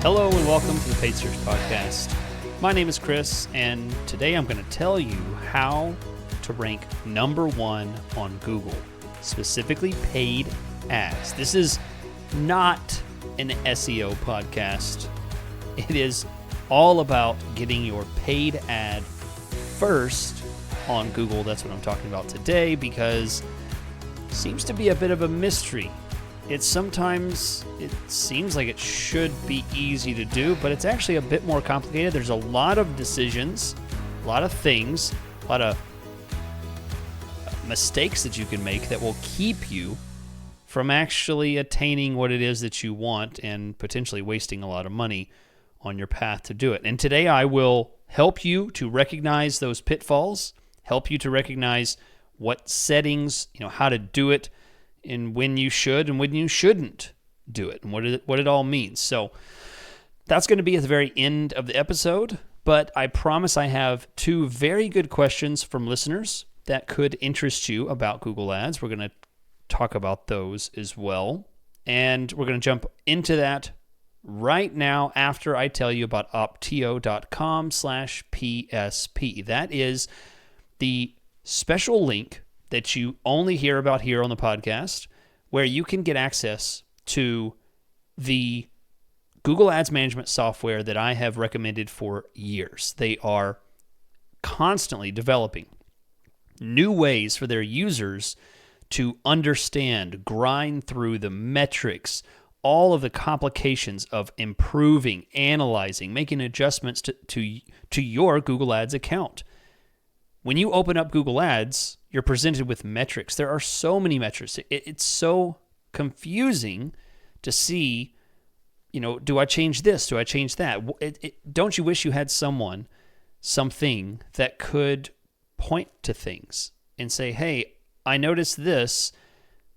Hello and welcome to the Paid Search Podcast. My name is Chris, and today I'm going to tell you how to rank number one on Google, specifically paid ads. This is not an SEO podcast. It is all about getting your paid ad first on Google. That's what I'm talking about today because it seems to be a bit of a mystery. It seems like it should be easy to do, but it's actually a bit more complicated. There's a lot of decisions, a lot of things, a lot of mistakes that you can make that will keep you from actually attaining what it is that you want and potentially wasting a lot of money on your path to do it. And today I will help you to recognize those pitfalls, help you to recognize what settings, how to do it, and when you should and when you shouldn't do it, and what it all means. So that's going to be at the very end of the episode, but I promise I have two very good questions from listeners that could interest you about Google Ads. We're going to talk about those as well, and we're going to jump into that right now after I tell you about opteo.com/PSP. That is the special link that you only hear about here on the podcast, where you can get access to the Google Ads management software that I have recommended for years. They are constantly developing new ways for their users to understand, grind through the metrics, all of the complications of improving, analyzing, making adjustments to your Google Ads account. When you open up Google Ads, you're presented with metrics. There are so many metrics. It's so confusing to see, do I change this? Do I change that? Don't you wish you had something that could point to things and say, hey, I noticed this.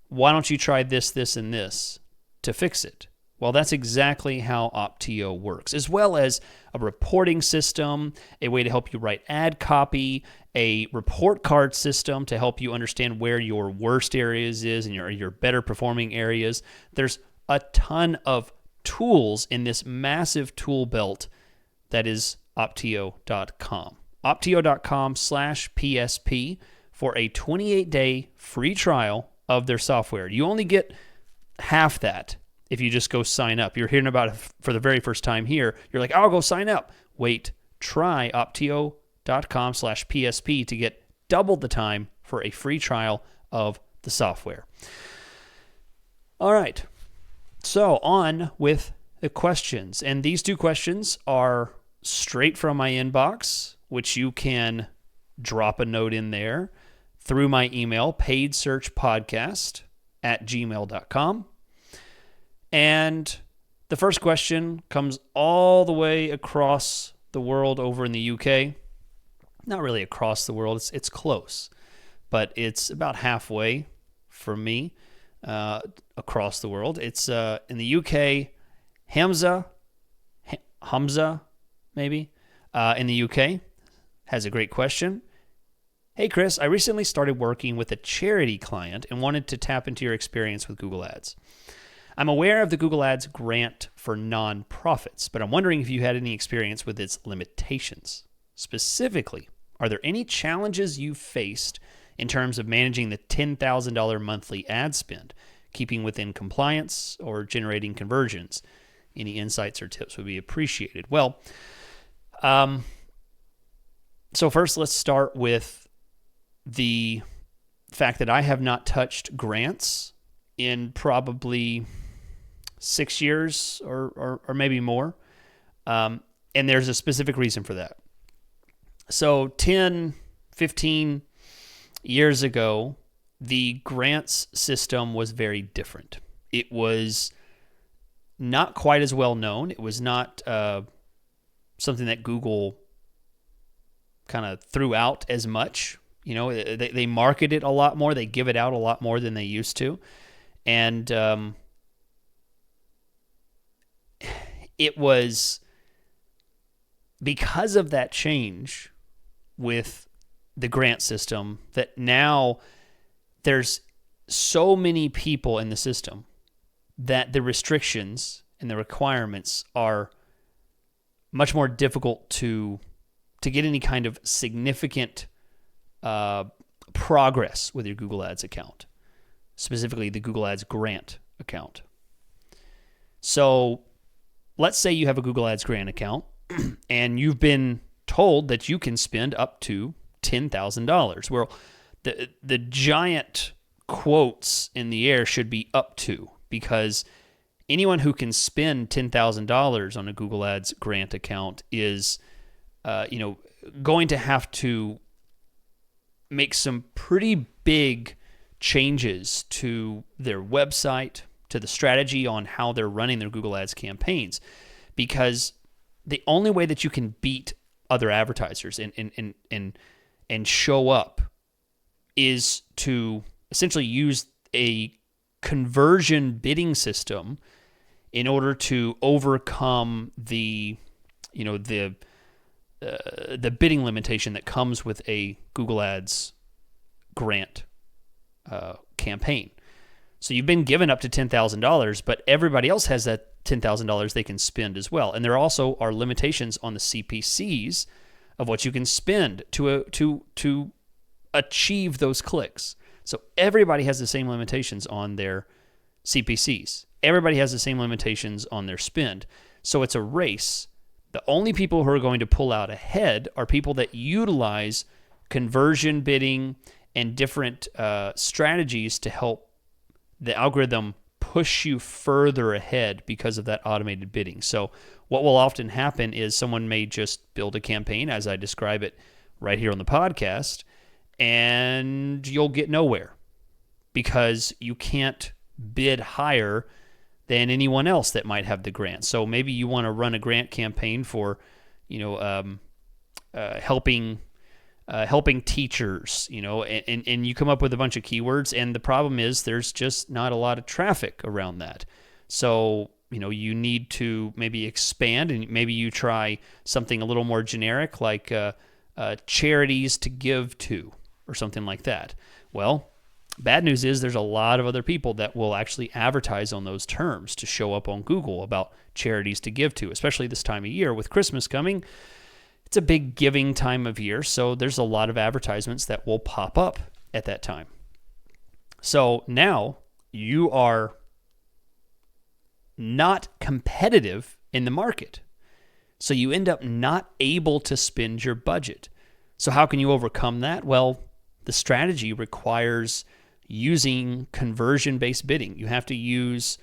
Why don't you try this, this, and this to fix it? Well, that's exactly how Opteo works, as well as a reporting system, a way to help you write ad copy, a report card system to help you understand where your worst areas is and your better performing areas. There's a ton of tools in this massive tool belt that is opteo.com. Opteo.com/PSP for a 28-day free trial of their software. You only get half that if you just go sign up. You're hearing about it for the very first time here. You're like, I'll go sign up. Wait, try opteo.com/PSP to get double the time for a free trial of the software. All right, so on with the questions. And these two questions are straight from my inbox, which you can drop a note in there through my email, paidsearchpodcast@gmail.com. And the first question comes all the way across the world over in the UK. Not really across the world, it's close, but it's about halfway from me across the world. It's in the UK, Hamza maybe, in the UK, has a great question. Hey Chris, I recently started working with a charity client and wanted to tap into your experience with Google Ads. I'm aware of the Google Ads grant for nonprofits, but I'm wondering if you had any experience with its limitations. Specifically, are there any challenges you faced in terms of managing the $10,000 monthly ad spend, keeping within compliance, or generating conversions? Any insights or tips would be appreciated. Well, so first let's start with the fact that I have not touched grants in probably 6 years or maybe more. And there's a specific reason for that. So 10, 15 years ago, the grants system was very different. It was not quite as well known. It was not something that Google kind of threw out as much. They market it a lot more. They give it out a lot more than they used to. And it was because of that change with the grant system that now there's so many people in the system that the restrictions and the requirements are much more difficult to get any kind of significant progress with your Google Ads account, specifically the Google Ads grant account. So let's say you have a Google Ads grant account and you've been told that you can spend up to $10,000. Well, the giant quotes in the air should be up to, because anyone who can spend $10,000 on a Google Ads grant account is, going to have to make some pretty big changes to their website, to the strategy on how they're running their Google Ads campaigns, because the only way that you can beat other advertisers and show up is to essentially use a conversion bidding system in order to overcome the bidding limitation that comes with a Google Ads grant campaign. So you've been given up to $10,000, but everybody else has that $10,000 they can spend as well. And there also are limitations on the CPCs of what you can spend to achieve those clicks. So everybody has the same limitations on their CPCs. Everybody has the same limitations on their spend. So it's a race. The only people who are going to pull out ahead are people that utilize conversion bidding and different strategies to help the algorithm push you further ahead because of that automated bidding. So what will often happen is someone may just build a campaign, as I describe it right here on the podcast, and you'll get nowhere because you can't bid higher than anyone else that might have the grant. So maybe you want to run a grant campaign for, helping teachers, and you come up with a bunch of keywords, and the problem is there's just not a lot of traffic around that. So, you need to maybe expand, and maybe you try something a little more generic like charities to give to or something like that. Well, bad news is there's a lot of other people that will actually advertise on those terms to show up on Google about charities to give to, especially this time of year with Christmas coming. It's a big giving time of year, so there's a lot of advertisements that will pop up at that time. So now you are not competitive in the market. So you end up not able to spend your budget. So how can you overcome that? Well, the strategy requires using conversion-based bidding. You have to use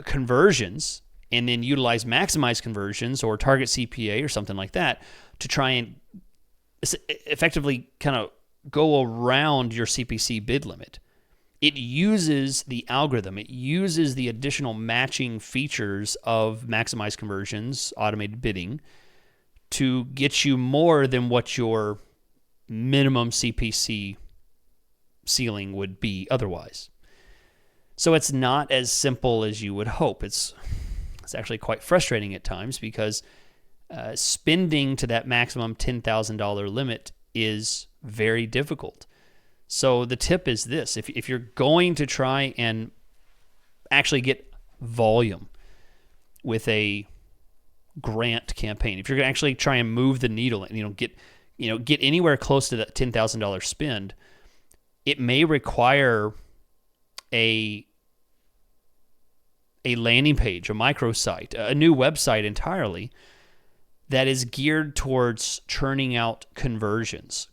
conversions and then utilize maximize conversions or target CPA or something like that to try and effectively kind of go around your CPC bid limit. It uses the algorithm. It uses the additional matching features of maximize conversions, automated bidding, to get you more than what your minimum CPC ceiling would be otherwise. So it's not as simple as you would hope. It's actually quite frustrating at times because spending to that maximum $10,000 limit is very difficult. So the tip is this: if you're going to try and actually get volume with a grant campaign, if you're going to actually try and move the needle and get anywhere close to that $10,000 spend, it may require a landing page, a microsite, a new website entirely that is geared towards churning out conversions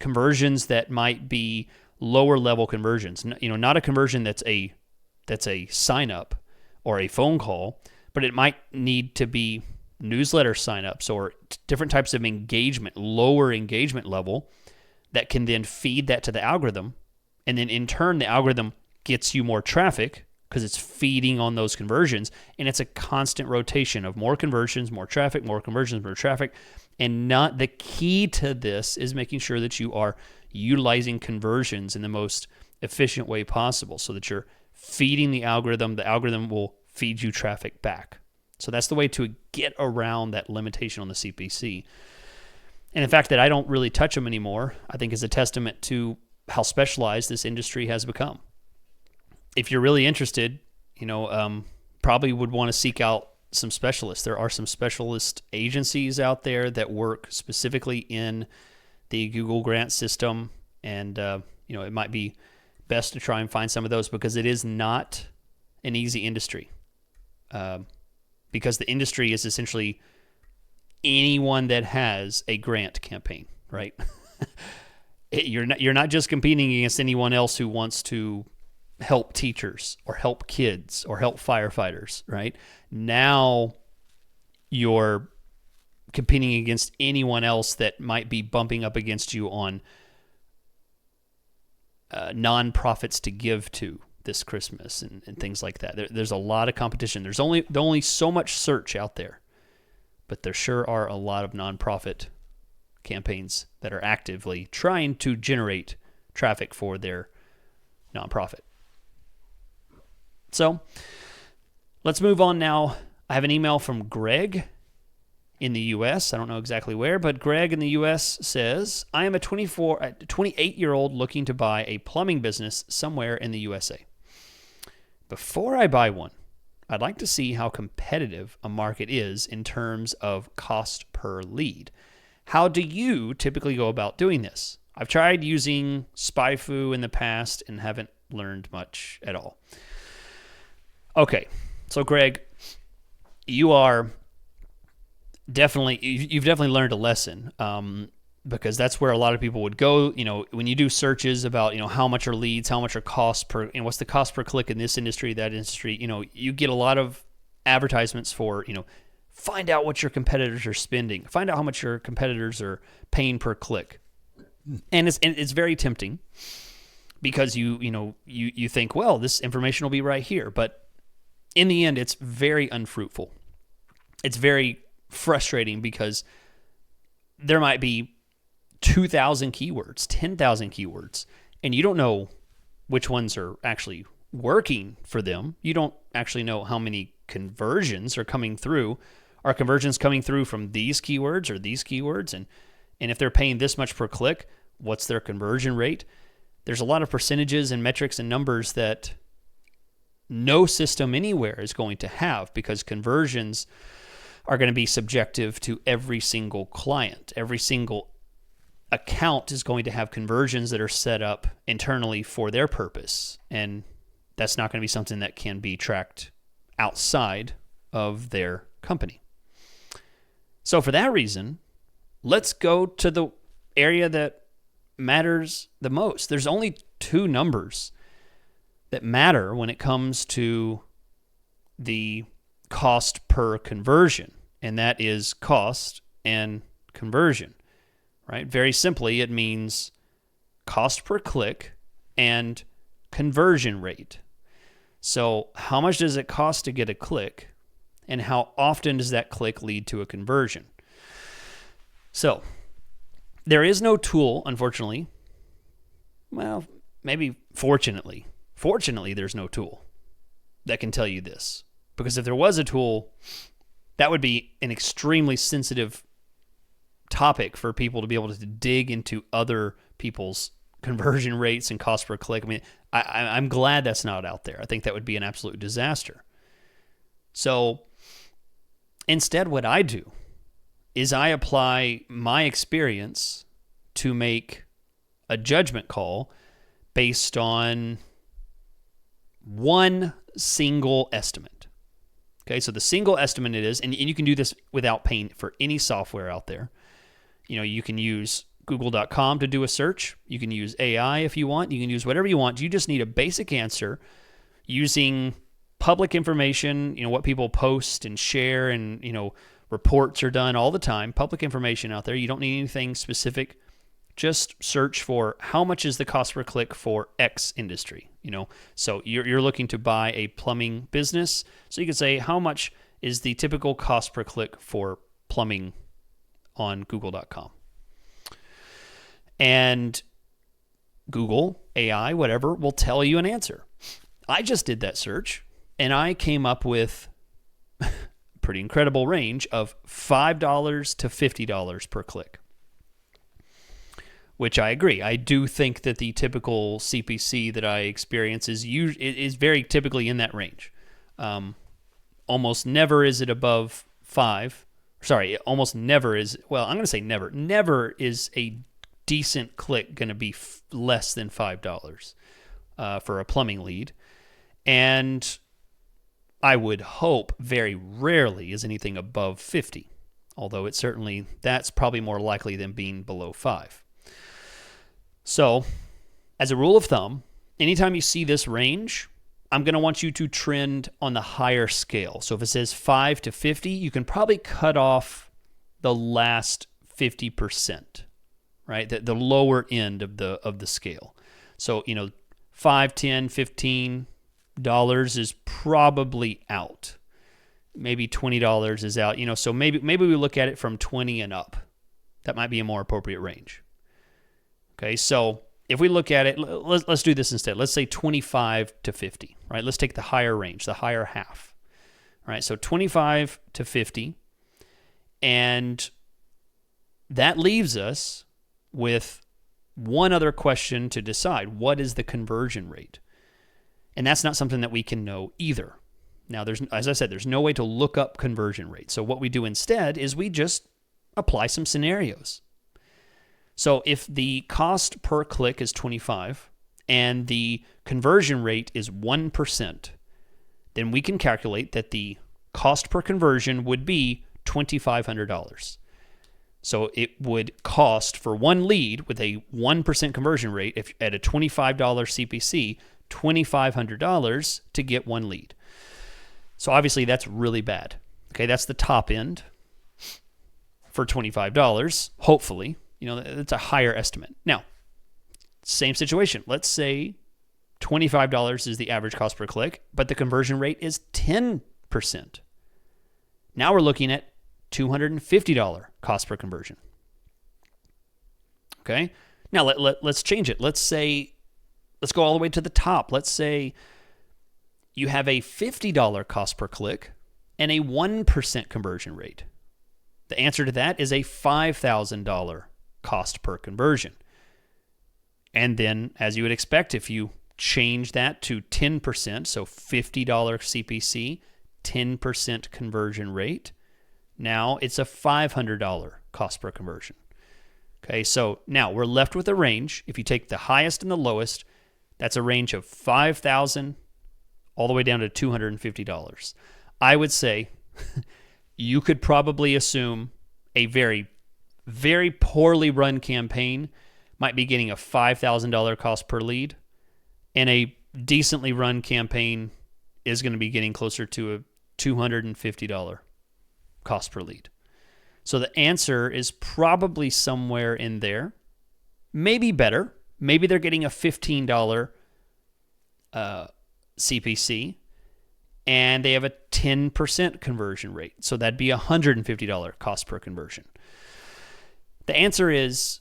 that might be lower level conversions. Not a conversion that's a sign up or a phone call, but it might need to be newsletter signups or different types of engagement, lower engagement level that can then feed that to the algorithm. And then in turn, the algorithm gets you more traffic because it's feeding on those conversions. And it's a constant rotation of more conversions, more traffic, more conversions, more traffic. And not the key to this is making sure that you are utilizing conversions in the most efficient way possible so that you're feeding the algorithm. The algorithm will feed you traffic back. So that's the way to get around that limitation on the CPC. And the fact that I don't really touch them anymore, I think is a testament to how specialized this industry has become. If you're really interested, probably would want to seek out some specialists. There are some specialist agencies out there that work specifically in the Google grant system, and it might be best to try and find some of those, because it is not an easy industry. Because the industry is essentially anyone that has a grant campaign, right? You're not just competing against anyone else who wants to help teachers or help kids or help firefighters, right? Now you're competing against anyone else that might be bumping up against you on nonprofits to give to this Christmas and things like that. There's a lot of competition. There's only so much search out there, but there sure are a lot of nonprofit campaigns that are actively trying to generate traffic for their nonprofit. So let's move on now. I have an email from Greg in the U.S. I don't know exactly where, but Greg in the U.S. says, I am a 28-year-old looking to buy a plumbing business somewhere in the USA. Before I buy one, I'd like to see how competitive a market is in terms of cost per lead. How do you typically go about doing this? I've tried using SpyFu in the past and haven't learned much at all. Okay, so Greg, you've definitely learned a lesson, because that's where a lot of people would go. When you do searches about, how much are leads, how much are costs per, what's the cost per click in this industry, that industry, you get a lot of advertisements for, find out what your competitors are spending, find out how much your competitors are paying per click. And it's very tempting, because you think, well, this information will be right here. But in the end, it's very unfruitful. It's very frustrating, because there might be 2,000 keywords, 10,000 keywords, and you don't know which ones are actually working for them. You don't actually know how many conversions are coming through. Are conversions coming through from these keywords or these keywords? And if they're paying this much per click, what's their conversion rate? There's a lot of percentages and metrics and numbers that no system anywhere is going to have, because conversions are going to be subjective to every single client. Every single account is going to have conversions that are set up internally for their purpose. And that's not going to be something that can be tracked outside of their company. So for that reason, let's go to the area that matters the most. There's only two numbers that matter when it comes to the cost per conversion, and that is cost and conversion, right? Very simply, it means cost per click and conversion rate. So how much does it cost to get a click, and how often does that click lead to a conversion? So there is no tool, unfortunately. Well, maybe fortunately. Fortunately, there's no tool that can tell you this. Because if there was a tool, that would be an extremely sensitive topic for people to be able to dig into other people's conversion rates and cost per click. I mean, I'm glad that's not out there. I think that would be an absolute disaster. So instead, what I do is I apply my experience to make a judgment call based on one single estimate. Okay, so the single estimate it is, and you can do this without paying for any software out there. You can use Google.com to do a search. You can use AI if you want. You can use whatever you want. You just need a basic answer using public information, what people post and share, and, reports are done all the time. Public information out there. You don't need anything specific. Just search for how much is the cost per click for X industry. So you're looking to buy a plumbing business. So you can say, how much is the typical cost per click for plumbing on Google.com? And Google, AI, whatever, will tell you an answer. I just did that search, and I came up with a pretty incredible range of $5 to $50 per click. Which I agree. I do think that the typical CPC that I experience is very typically in that range. almost never is it above 5. Sorry, almost never is, well, I'm going to say never. Never is a decent click going to be less than $5 for a plumbing lead. And I would hope very rarely is anything above 50, although it certainly, that's probably more likely than being below 5. So, as a rule of thumb, anytime you see this range, I'm going to want you to trend on the higher scale. So if it says 5 to 50, you can probably cut off the last 50%, right? The lower end of the scale. So, $5, $10, $15 is probably out. Maybe $20 is out. So maybe we look at it from 20 and up. That might be a more appropriate range. Okay, so if we look at it, let's do this instead. Let's say 25 to 50, right? Let's take the higher range, the higher half. All right, so 25 to 50. And that leaves us with one other question to decide. What is the conversion rate? And that's not something that we can know either. Now, as I said, there's no way to look up conversion rate. So what we do instead is we just apply some scenarios. So if the cost per click is 25 and the conversion rate is 1%, then we can calculate that the cost per conversion would be $2,500. So it would cost for one lead with a 1% conversion rate, if at a $25 CPC, $2,500 to get one lead. So obviously that's really bad. Okay, that's the top end for $25, hopefully. That's a higher estimate. Now, same situation. Let's say $25 is the average cost per click, but the conversion rate is 10%. Now we're looking at $250 cost per conversion. Okay? Now let's change it. Let's go all the way to the top. Let's say you have a $50 cost per click and a 1% conversion rate. The answer to that is a $5,000 cost per conversion. And then, as you would expect, if you change that to 10%, so $50 CPC, 10% conversion rate, now it's a $500 cost per conversion. Okay, so now we're left with a range. If you take the highest and the lowest, that's a range of $5,000 all the way down to $250. I would say you could probably assume a very, very poorly run campaign might be getting a $5,000 cost per lead, and a decently run campaign is going to be getting closer to a $250 cost per lead. So the answer is probably somewhere in there. Maybe better. Maybe they're getting a $15 CPC, and they have a 10% conversion rate. So that'd be a $150 cost per conversion. The answer is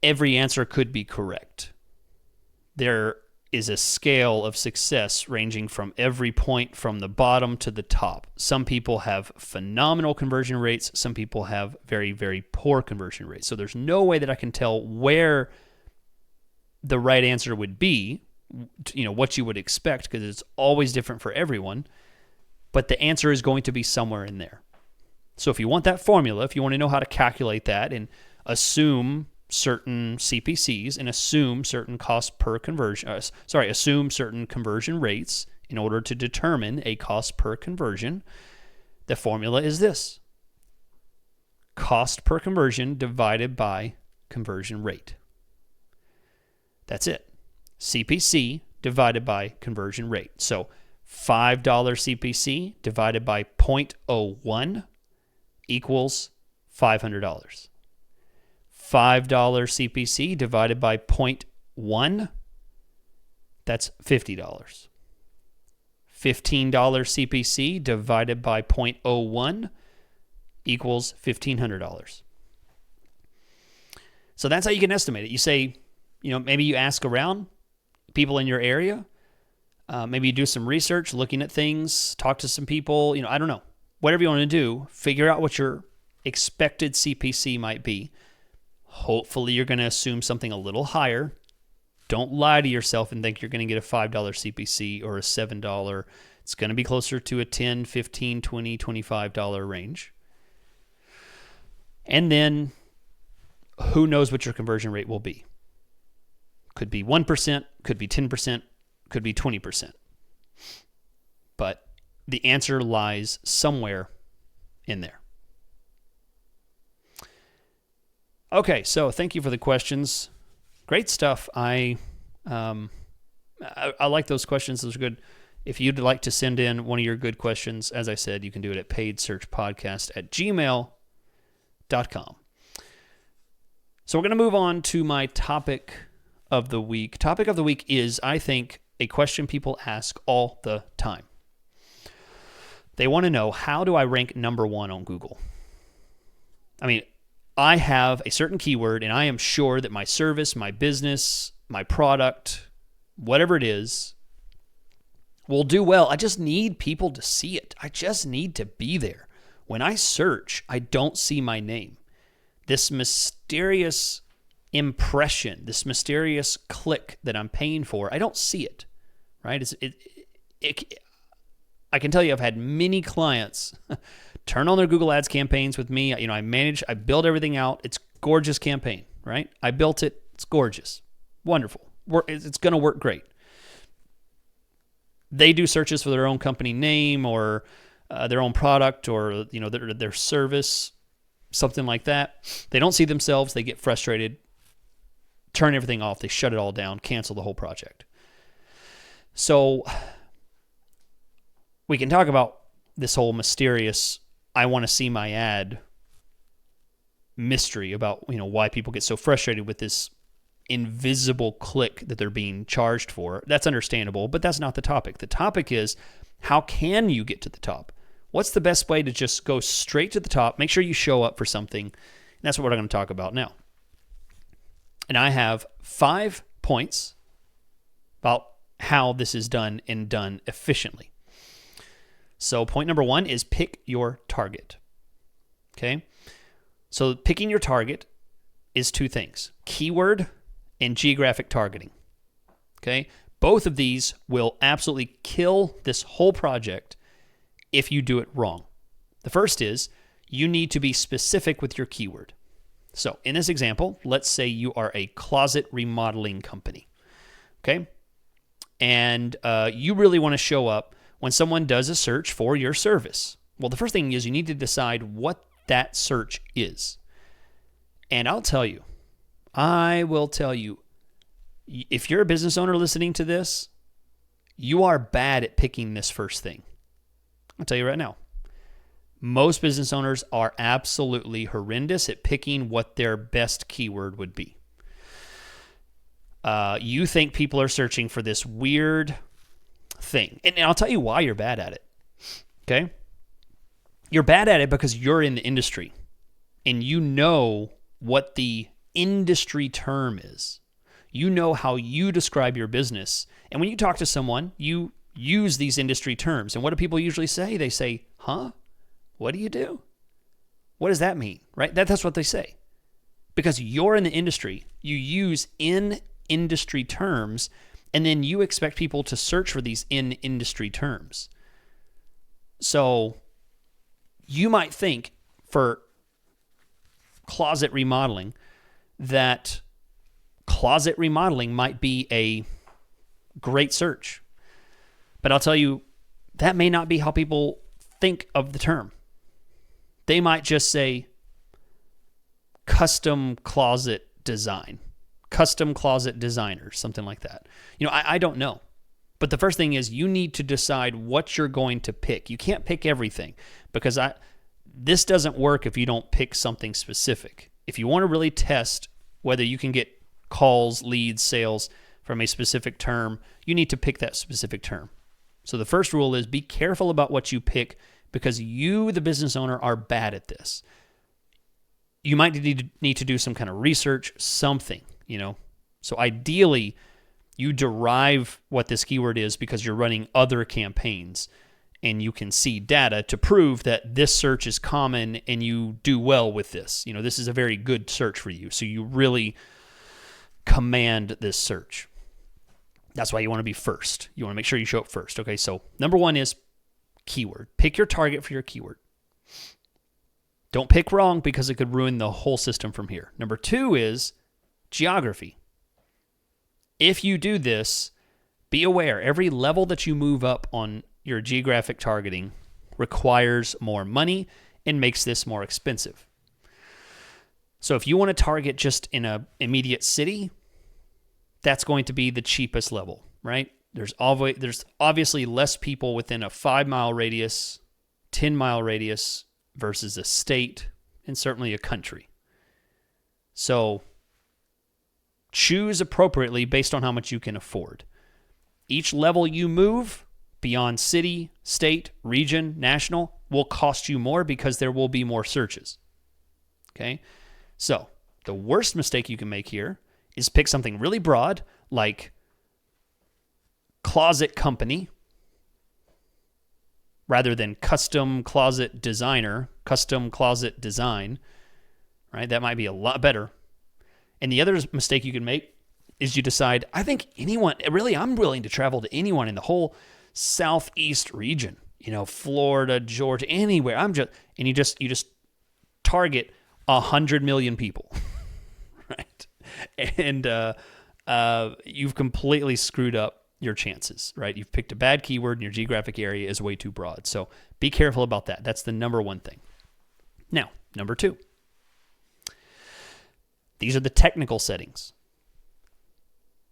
every answer could be correct. There is a scale of success ranging from every point from the bottom to the top. Some people have phenomenal conversion rates. Some people have very, very poor conversion rates. So there's no way that I can tell where the right answer would be, what you would expect, because it's always different for everyone. But the answer is going to be somewhere in there. So if you want that formula, if you want to know how to calculate that and assume certain CPCs and assume certain cost per conversion, assume certain conversion rates in order to determine a cost per conversion, the formula is this: cost per conversion divided by conversion rate. That's it. CPC divided by conversion rate. So $5 CPC divided by 0.01 equals $500. $5 CPC divided by 0.1, that's $50. $15 CPC divided by 0.01 equals $1,500. So that's how you can estimate it. You say, maybe you ask around people in your area. Maybe you do some research, looking at things, talk to some people, I don't know. Whatever you want to do, figure out what your expected CPC might be. Hopefully you're going to assume something a little higher Don't lie to yourself and think you're going to get a $5 CPC or a $7. It's going to be closer to a $10, $15, $20, $25 range. And then who knows what your conversion rate will be. Could be 1%, could be 10%, could be 20%. But the answer lies somewhere in there. Okay, so thank you for the questions. Great stuff. I like those questions. Those are good. If you'd like to send in one of your good questions, as I said, you can do it at paidsearchpodcast@gmail.com. So we're going to move on to my topic of the week. Topic of the week is, I think, a question people ask all the time. They want to know, how do I rank number one on Google? I mean, I have a certain keyword, and I am sure that my service, my business, my product, whatever it is, will do well. I just need people to see it. I just need to be there. When I search, I don't see my name. This mysterious impression, this mysterious click that I'm paying for, I don't see it, right? I can tell you I've had many clients turn on their Google Ads campaigns with me. You know, I build everything out. It's a gorgeous campaign, right? I built it. It's gorgeous. Wonderful. It's going to work great. They do searches for their own company name or their own product or, you know, their service, something like that. They don't see themselves. They get frustrated, turn everything off. They shut it all down, cancel the whole project. So we can talk about this whole mysterious, I want to see my ad mystery about, you know, why people get so frustrated with this invisible click that they're being charged for. That's understandable, but that's not the topic. The topic is, how can you get to the top? What's the best way to just go straight to the top? Make sure you show up for something. And that's what we're going to talk about now. And I have 5 points about how this is done and done efficiently. So point number 1 is pick your target. Okay? So picking your target is 2 things: keyword and geographic targeting. Okay? Both of these will absolutely kill this whole project if you do it wrong. The first is, you need to be specific with your keyword. So in this example, let's say you are a closet remodeling company. Okay? And you really want to show up when someone does a search for your service. Well, the first thing is, you need to decide what that search is. And I will tell you, if you're a business owner listening to this, you are bad at picking this first thing. I'll tell you right now. Most business owners are absolutely horrendous at picking what their best keyword would be. You think people are searching for this weird thing. And I'll tell you why you're bad at it. Okay? You're bad at it because you're in the industry and you know what the industry term is. You know how you describe your business. And when you talk to someone, you use these industry terms. And what do people usually say? They say, huh? What do you do? What does that mean? Right? That's what they say. Because you're in the industry, you use in-industry terms, and then you expect people to search for these in-industry terms. So you might think for closet remodeling that closet remodeling might be a great search. But I'll tell you, that may not be how people think of the term. They might just say custom closet design, custom closet designer, something like that. You know, I don't know. But the first thing is, you need to decide what you're going to pick. You can't pick everything, because this doesn't work if you don't pick something specific. If you want to really test whether you can get calls, leads, sales from a specific term, you need to pick that specific term. So the first rule is, be careful about what you pick, because you, the business owner, are bad at this. You might need to do some kind of research, something, you know. So ideally, you derive what this keyword is because you're running other campaigns and you can see data to prove that this search is common and you do well with this. You know, this is a very good search for you. So you really command this search. That's why you want to be first. You want to make sure you show up first. Okay, so number one is keyword. Pick your target for your keyword. Don't pick wrong because it could ruin the whole system from here. Number two is geography. If you do this, be aware every level that you move up on your geographic targeting requires more money and makes this more expensive. So if you want to target just in an immediate city, that's going to be the cheapest level, right? There's obviously less people within a 5-mile radius, 10-mile radius versus a state and certainly a country. So choose appropriately based on how much you can afford. Each level you move beyond city, state, region, national will cost you more because there will be more searches. Okay? So the worst mistake you can make here is pick something really broad like closet company rather than custom closet designer, custom closet design, right? That might be a lot better. And the other mistake you can make is you decide, I think anyone, really, I'm willing to travel to anyone in the whole Southeast region, Florida, Georgia, anywhere. You just target 100 million people, right? And you've completely screwed up your chances, right? You've picked a bad keyword and your geographic area is way too broad. So be careful about that. That's the number one thing. Now, number two. These are the technical settings.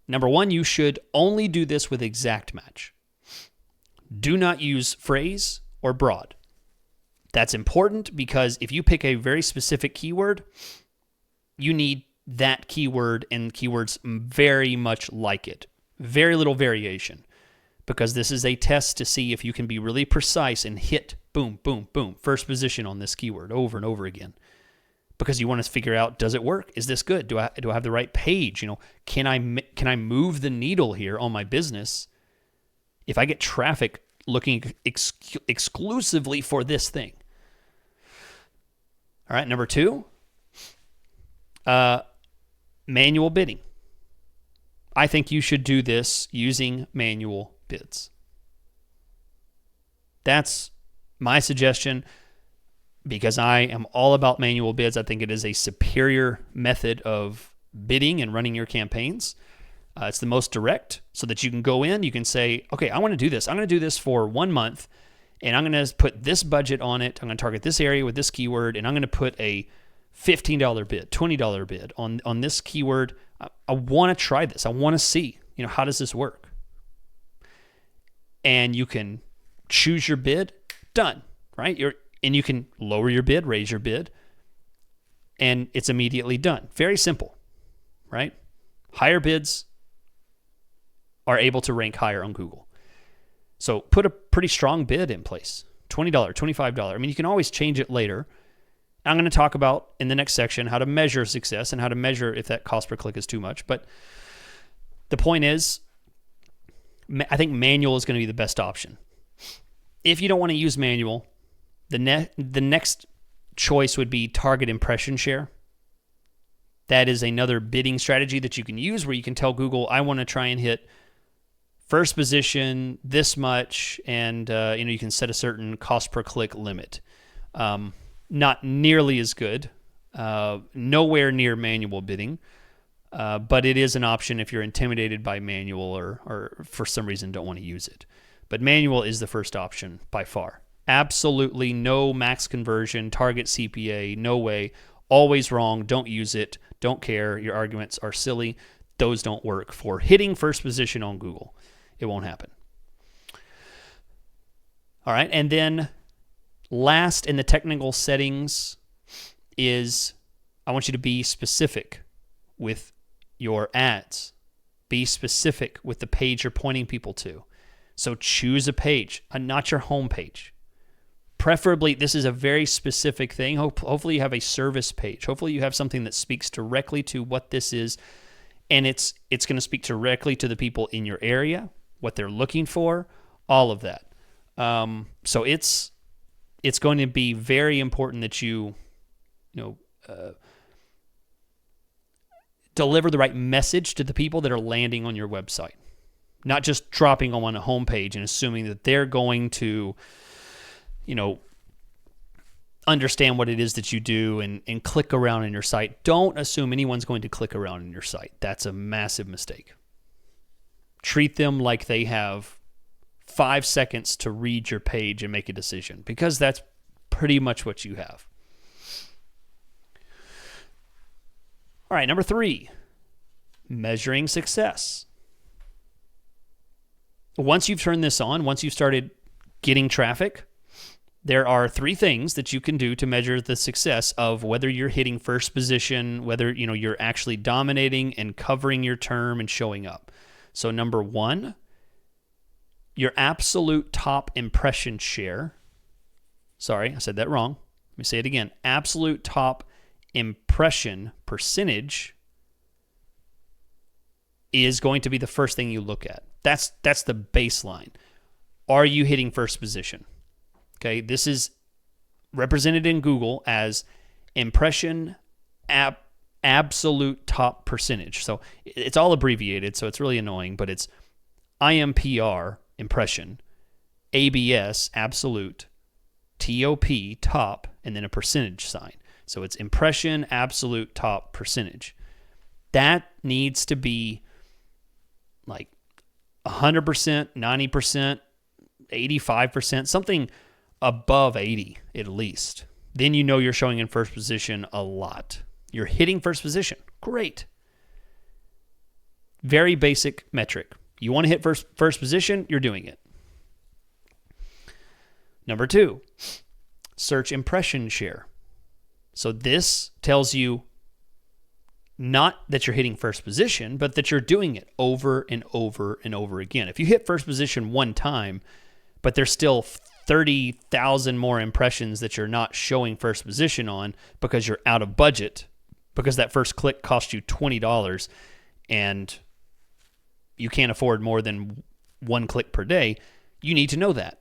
Number one, you should only do this with exact match. Do not use phrase or broad. That's important because if you pick a very specific keyword, you need that keyword and keywords very much like it. Very little variation, because this is a test to see if you can be really precise and hit boom, boom, boom, first position on this keyword over and over again. Because you want to figure out, does it work? Is this good? Do I have the right page? Can I move the needle here on my business if I get traffic looking exclusively for this thing? All right, number two, manual bidding. I think you should do this using manual bids. That's my suggestion because I am all about manual bids. I think it is a superior method of bidding and running your campaigns. It's the most direct so that you can go in, you can say, okay, I want to do this. I'm going to do this for 1 month and I'm going to put this budget on it. I'm going to target this area with this keyword and I'm going to put a $15 bid, $20 bid on this keyword. I want to try this. I want to see, how does this work? And you can choose your bid, done, right? And you can lower your bid, raise your bid, and it's immediately done. Very simple, right? Higher bids are able to rank higher on Google. So put a pretty strong bid in place, $20, $25. I mean, you can always change it later. I'm going to talk about in the next section how to measure success and how to measure if that cost per click is too much. But the point is, I think manual is going to be the best option. If you don't want to use manual, the next choice would be target impression share. That is another bidding strategy that you can use where you can tell Google, I want to try and hit first position this much, and you can set a certain cost per click limit. Not nearly as good, nowhere near manual bidding, but it is an option if you're intimidated by manual or for some reason don't want to use it. But manual is the first option by far. Absolutely no max conversion, target CPA, no way. Always wrong, don't use it, don't care, your arguments are silly. Those don't work for hitting first position on Google. It won't happen. All right, and then last in the technical settings is I want you to be specific with your ads. Be specific with the page you're pointing people to. So choose a page, not your home page. Preferably, this is a very specific thing. Hopefully you have a service page. Hopefully you have something that speaks directly to what this is, and it's going to speak directly to the people in your area, what they're looking for, all of that. So it's going to be very important that you deliver the right message to the people that are landing on your website. not just dropping them on a homepage and assuming that they're going to, understand what it is that you do and click around in your site. Don't assume anyone's going to click around in your site. That's a massive mistake. Treat them like they have 5 seconds to read your page and make a decision, because that's pretty much what you have. All right, number 3, measuring success. Once you've turned this on, once you've started getting traffic, there are 3 things that you can do to measure the success of whether you're hitting first position, whether you're actually dominating and covering your term and showing up. So number 1, your absolute top impression share. Sorry, I said that wrong. Let me say it again. Absolute top impression percentage is going to be the first thing you look at. That's the baseline. Are you hitting first position? Okay, this is represented in Google as impression absolute top percentage. So it's all abbreviated, so it's really annoying, but it's IMPR, impression, ABS, absolute, TOP, top, and then a percentage sign. So it's impression absolute top percentage. That needs to be like 100%, 90%, 85%, something above 80 at least. Then you're showing in first position a lot. You're hitting first position. Great. Very basic metric. You want to hit first position, you're doing it. Number 2, search impression share. So this tells you not that you're hitting first position, but that you're doing it over and over and over again. If you hit first position one time, but there's still 30,000 more impressions that you're not showing first position on because you're out of budget, because that first click cost you $20 and you can't afford more than 1 click per day, you need to know that.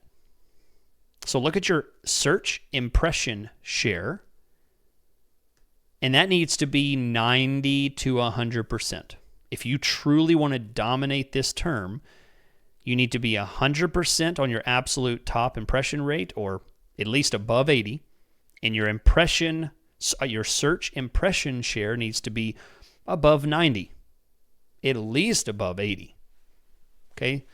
So look at your search impression share, and that needs to be 90 to 100%. If you truly want to dominate this term, you need to be 100% on your absolute top impression rate, or at least above 80, and your search impression share needs to be above 90, at least above 80. Okay?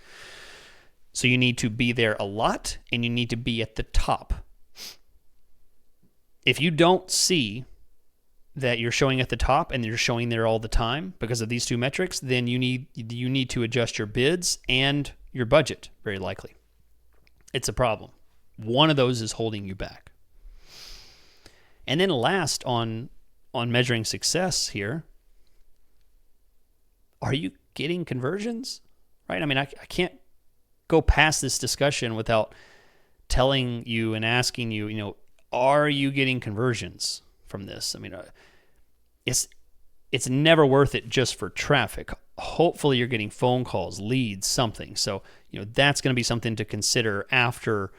So you need to be there a lot, and you need to be at the top. If you don't see that you're showing at the top and you're showing there all the time because of these 2 metrics, then you need to adjust your bids and your budget, very likely. It's a problem. One of those is holding you back. And then last on measuring success here, are you getting conversions? Right? I mean, I can't go past this discussion without telling you and asking you, are you getting conversions from this? I mean, it's never worth it just for traffic. Hopefully you're getting phone calls, leads, something. So, that's going to be something to consider after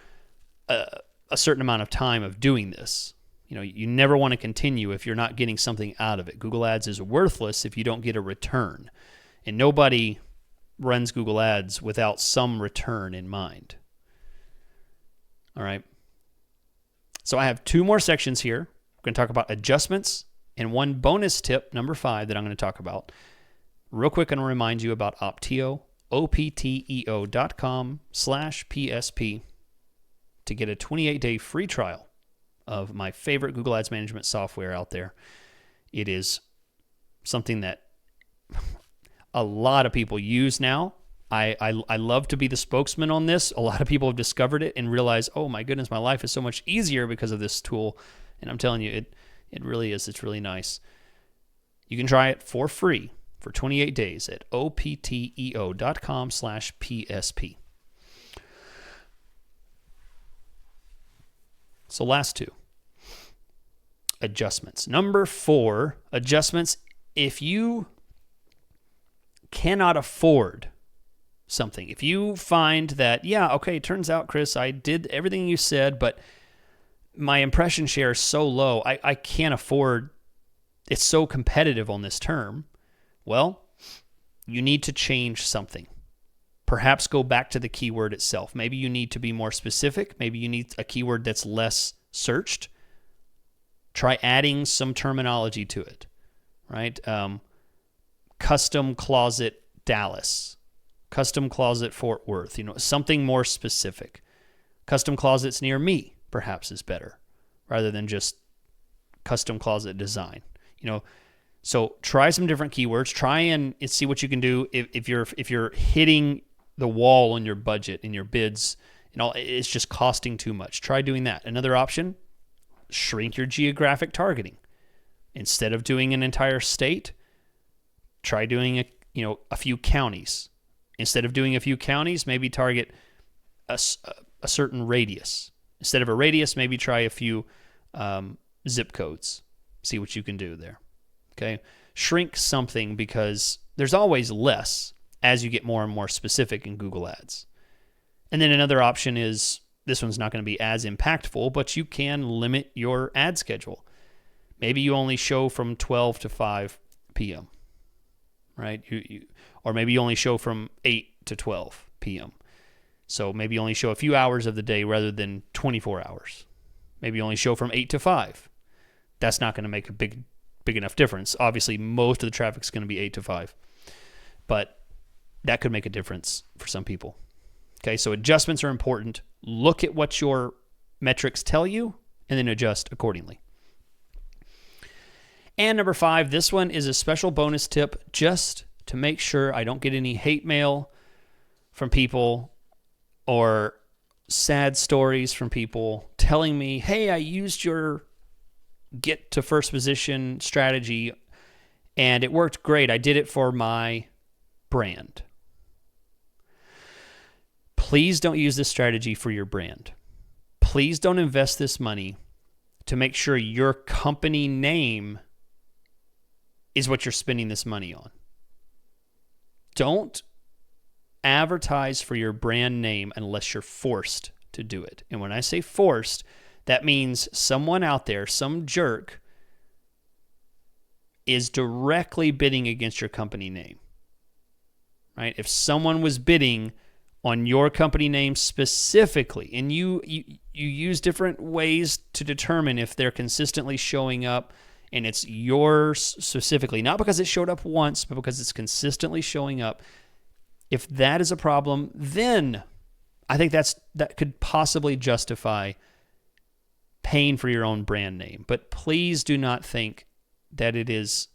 a certain amount of time of doing this. You never want to continue if you're not getting something out of it. Google Ads is worthless if you don't get a return. And nobody runs Google Ads without some return in mind. All right. So I have 2 more sections here. We're going to talk about adjustments and one bonus tip, number 5, that I'm going to talk about. Real quick, I'm going to remind you about Opteo, opteo.com/PSP, to get a 28-day free trial of my favorite Google Ads management software out there. It is something that a lot of people use now. I love to be the spokesman on this. A lot of people have discovered it and realize, oh my goodness, my life is so much easier because of this tool. And I'm telling you, it really is. It's really nice. You can try it for free for 28 days at opteo.com/PSP. So last 2. Adjustments. Number 4, adjustments. If you cannot afford something, if you find that, turns out, Chris, I did everything you said, but my impression share is so low, I can't afford, it's so competitive on this term. Well, you need to change something. Perhaps go back to the keyword itself. Maybe you need to be more specific. Maybe you need a keyword that's less searched. Try adding some terminology to it, right? Custom closet Dallas, custom closet Fort Worth, something more specific. Custom closets near me, perhaps, is better rather than just custom closet design. So try some different keywords. Try and see what you can do if you're hitting the wall on your budget in your bids. It's just costing too much. Try doing that. Another option: shrink your geographic targeting. Instead of doing an entire state, try doing a few counties. Instead of doing a few counties, maybe target a certain radius. Instead of a radius, maybe try a few zip codes. See what you can do there. Okay, shrink something, because there's always less as you get more and more specific in Google Ads. And then another option is, this one's not going to be as impactful, but you can limit your ad schedule. Maybe you only show from 12 to 5 p.m., right? Or maybe you only show from 8 to 12 p.m. So maybe you only show a few hours of the day rather than 24 hours. Maybe you only show from 8 to 5. That's not going to make a big enough difference. Obviously, most of the traffic is going to be 8 to 5. But that could make a difference for some people. Okay, so adjustments are important. Look at what your metrics tell you and then adjust accordingly. And number 5, this one is a special bonus tip just to make sure I don't get any hate mail from people or sad stories from people telling me, hey, I used your get to first position strategy and it worked great. I did it for my brand. Please don't use this strategy for your brand. Please don't invest this money to make sure your company name is what you're spending this money on. Don't advertise for your brand name unless you're forced to do it. And when I say forced, that means someone out there, some jerk, is directly bidding against your company name. Right? If someone was bidding on your company name specifically, and you use different ways to determine if they're consistently showing up and it's yours specifically, not because it showed up once, but because it's consistently showing up. If that is a problem, then I think that could possibly justify paying for your own brand name. But please do not think that it is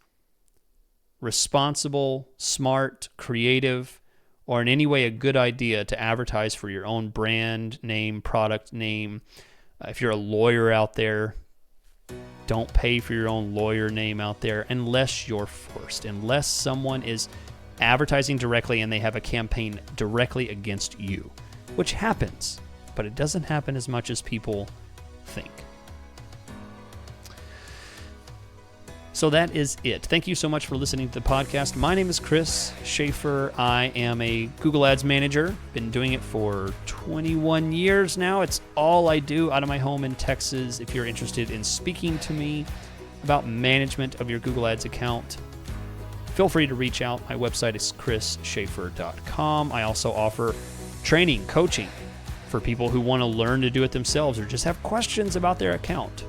responsible, smart, creative, or in any way a good idea to advertise for your own brand name, product name. If you're a lawyer out there, don't pay for your own lawyer name out there unless you're forced, unless someone is advertising directly and they have a campaign directly against you, which happens, but it doesn't happen as much as people think. So that is it. Thank you so much for listening to the podcast. My name is Chris Schaefer. I am a Google Ads manager. Been doing it for 21 years now. It's all I do out of my home in Texas. If you're interested in speaking to me about management of your Google Ads account, feel free to reach out. My website is chrisschaefer.com. I also offer training, coaching for people who want to learn to do it themselves or just have questions about their account.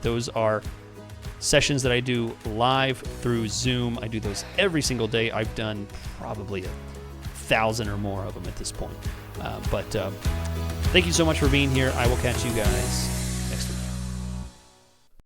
Those are sessions that I do live through Zoom. I do those every single day. I've done probably 1,000 or more of them at this point. But thank you so much for being here. I will catch you guys